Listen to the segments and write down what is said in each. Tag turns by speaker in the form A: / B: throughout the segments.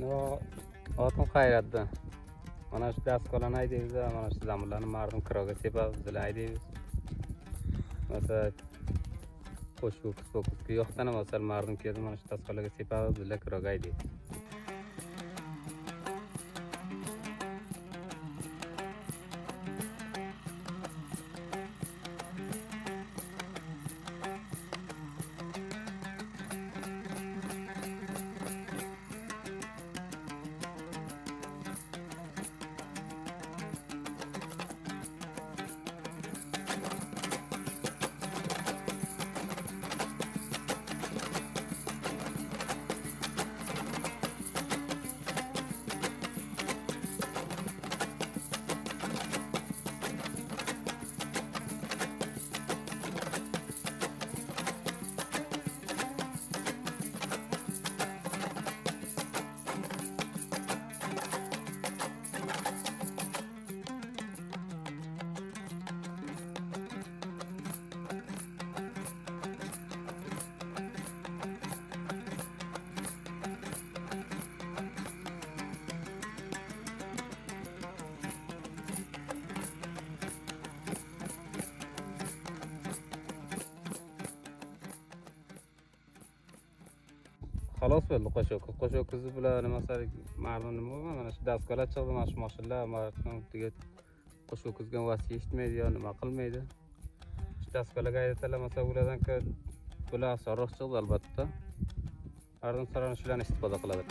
A: Otim Hayratda. Mana shu dastgo'rlarni haydaymiz, mana shu zamirlarni mardum kiroga sepamiz, bizlar haydaymiz. Masalan, qo'sh-ko'kizga yo'qdan masalan mardum keldi, mana shu dastgo'rlarga sepamiz, bizlar kiroga haydaymiz. Xolos bo'ldi qo'sh-ko'kiz bilan masalan mardum nima bo'lgan, mana shu dastgo'rlar chiqdi, mana shu mashinalar mardum degan qo'sh-ko'kizga vasiy eshitmaydi yo nima qilmaydi. Shu dastgo'rlarga haydatalar, masalan ulardan bular osonroq chiqdi albatta. Mardum saran shularni istifoda qiladi.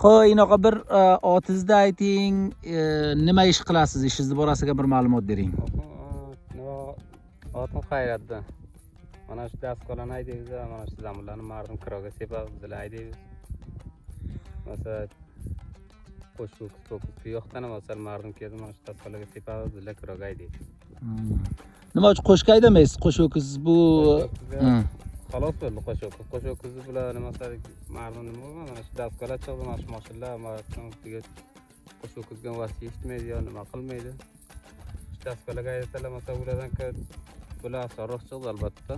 B: Xo'p, inoqa bir otingizni ayting, nima ish qilasiz? Ishingiz borasiga bir ma'lumot bering.
A: Otim Hayratda. Mana shu dastgo'rlarni haydaymiz, mana shu zamirlarni mardum kiroga sepamiz, bizlar haydaymiz. Masalan, qo'sh-ko'kizga yo'qdan masalan mardum keldi, mana shu dastgo'rlarga sepamiz, bizlar kiroga haydaymiz.
B: Nima uchun qo'shga haydamaysiz? Qo'sh-ko'kiz bu
A: xolos bo'ldi qo'sh-ko'kiz bilan masalan mardum nima bo'lgan, mana shu dastgo'rlar chiqdi, mana shu mashinalar mardum degan qo'sh-ko'kizga vasiy eshitmaydi yo nima qilmaydi. Shu dastgo'rlarga haydatalar, masalan ulardan bular osonroq chiqdi albatta.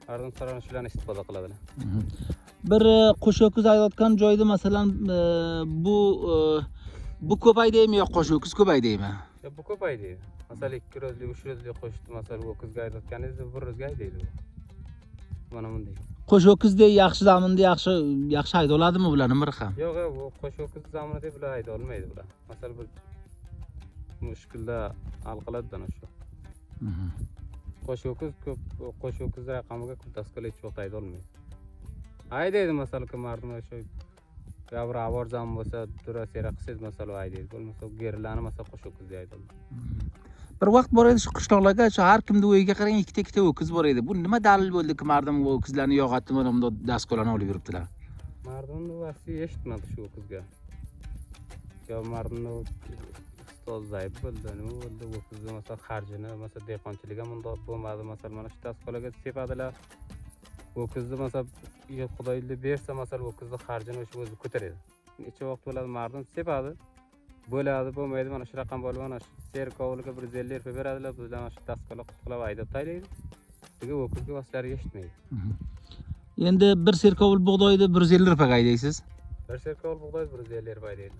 A: Mardum saran shularni istifoda qiladilar.
B: Bir qo'sh-ko'kiz haydayotgan joyda masalan bu ko'p haydaymi yo qo'sh-ko'kiz ko'p haydaymi?
A: Bu ko'p haydaydi. Masalan 2 rozli, 3 rozli qo'shdi, masalan o'kizga haydayotganingizda 1 rozga haydaydi. Mana bunday.
B: Qo'sh-ko'kizdek yaxshi zaminda yaxshi hayda oladimi bularni bir ham?
A: Yo'q, bu qo'sh-ko'kiz zaminida bular hayda olmaydi bular. Masalan bir mushkullar hal qiladidan shu. Qo'sh-ko'kiz raqamiga ko'p dastgo'rlar hech vaqt hayda olmaydi. Haydaydi masalan mardum shu bir avor zaman bo'lsa, tura sera qilsangiz masalan haydaydi. Bo'lmasa gerilarni masalan qo'sh-ko'kizda haydaydi.
B: Bir vaqt bor edi shu qishloqlarga, har kimni uyiga qarang ikkita o'kiz bor edi. Bu nima dalil bo'ldiki, mardum o'kizlarni yog'atdi, mana bunda dastgo'rlarni olib yuribdilar?
A: Mardumni vasiy eshitmadi shu o'kizga. Yo mardumni iqtisod zaif bo'ldi, nima bo'ldi, ho'kizni masalan xarjini masalan dehqonchilik ham undoq bo'lmadi, masalan mana shu daskolaga sepadilar. Ho'kizni masalan xudoyli bersa masalan ho'kizni xarjini o'sha o'zi ko'taradi. Necha vaqt bo'ladi mardon sepadi, bo'ladi, bo'lmaydi, mana shu raqam bo'lib, mana shu serkovliga 150 rupiya beradilar, bizlar mana shu daskola qutqilab haydab taylaydi. Bizga ho'kizga vostalari yetmaydi.
B: Endi bir serkovul bug'doyni 150 rupiyaga haydaysiz.
A: Bir serkovul bug'doy 150 rupiya haydaydi.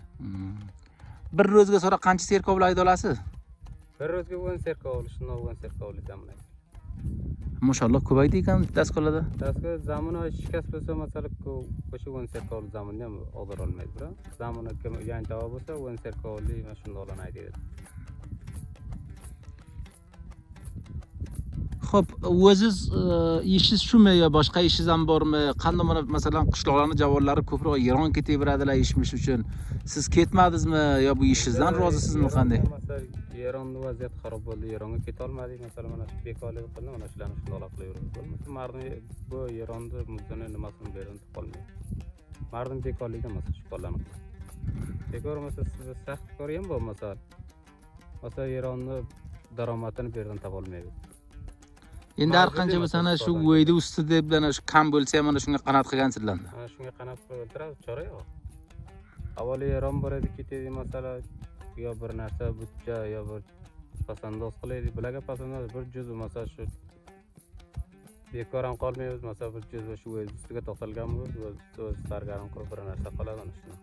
B: Bir ro'zga so'ra qancha serkovul hayda olasiz?
A: Bir ro'zga 10 serkovul, shunday 10 serkovul zamonay.
B: Maşallah ko'paydi ekan daskolada.
A: Daskola zamonaviy shikast bo'lsa, masalan, o'sha 10 serkovul zamonni ham og'dira olmaydi, biroq zamonaviy yangi bo'lsa 10 serkovulli mana shunday olani haydaydi.
B: Xo'p, o'ziz ishingiz shumi yo boshqa ishingiz ham bormi? Qanday mana masalan qishloqlarning javonlari ko'proq Eron ketaveradilar ishmish uchun. Siz ketmadingizmi yo bu ishingizdan rozisizmi qanday?
A: Masalan, Eronning vaziyati xarob bo'ldi, Eronga keta olmadik. Masalan, mana shu bekorlik qildim, mana shularni shunday qilaveramiz. Bo'lmasa mardon bu Eronda muzdani nimasini berib qolmaydi. Mardon bekorlikdan masalan shug'ullanib. Bekor masalan siz saxt bekor ham bo'lmasa, masalan Eronning daromadini berdan topa olmaydi.
B: Endi har qancha bo'lsa ana shu o'ydi ustida bilan shu kam bo'lsa ham mana shunga qanot qilgansizlar.
A: Mana shunga qanot qo'ytiradi, chora yo'q. Avvalo Eron bor edi, ketadi masalan, yo bir narsa butcha yo bir pasandoz qilaylik, bularga pasandoz bir juz masalan shu bekor ham qolmaymiz, masalan bir juz shu o'ydi ustiga to'xtalganmiz, o'z sargarim qilib bir narsa qoladi ana shuni.